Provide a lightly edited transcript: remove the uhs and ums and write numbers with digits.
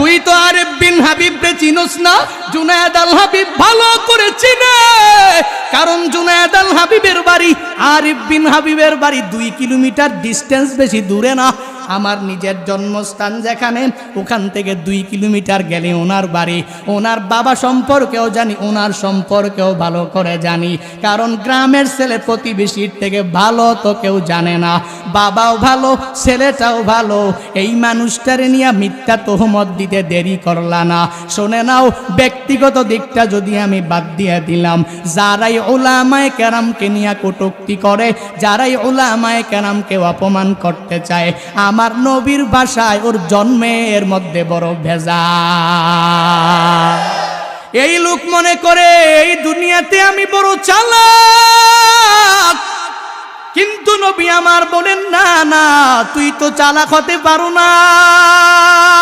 তুই তো আরিফ বিন হাবিবকে চিনোস না? জুনায়েদ আল হাবিব ভালো করে চিনে, কারণ জুনায়েদ আল হাবিবের বাড়ি আরিফ বিন হাবিবের বাড়ি 2 কিলোমিটার ডিস্টেন্স, বেশি দূরে না। আমার নিজের জন্মস্থান যেখানে, ওখান থেকে 2 কিলোমিটার গেলে ওনার বাড়ি। ওনার বাবা সম্পর্কেও জানি, ওনার সম্পর্কেও ভালো করে জানি, কারণ গ্রামের ছেলে প্রতিবেশীর থেকে ভালো তো কেউ জানে না। বাবাও ভালো, ছেলেটাও ভালো। এই মানুষটারে নিয়ে মিথ্যা তোহমত দিতে দেরি করলা না। শুনে নাও, ব্যক্তিগত দিকটা যদি আমি বাদ দিয়ে দিলাম, যারাই উলামায়ে কেরামকে নিয়ে কটূক্তি করে, যারাই উলামায়ে কেরামকে অপমান করতে চায়, আমার নবীর ভাষায় ওর জন্মের মধ্যে বড় ভেজাল। এই লোক মনে করে এই দুনিয়াতে আমি বড় চালাক, কিন্তু নবী আমার বলেন না না, তুই তো চালাক হতে পারো না।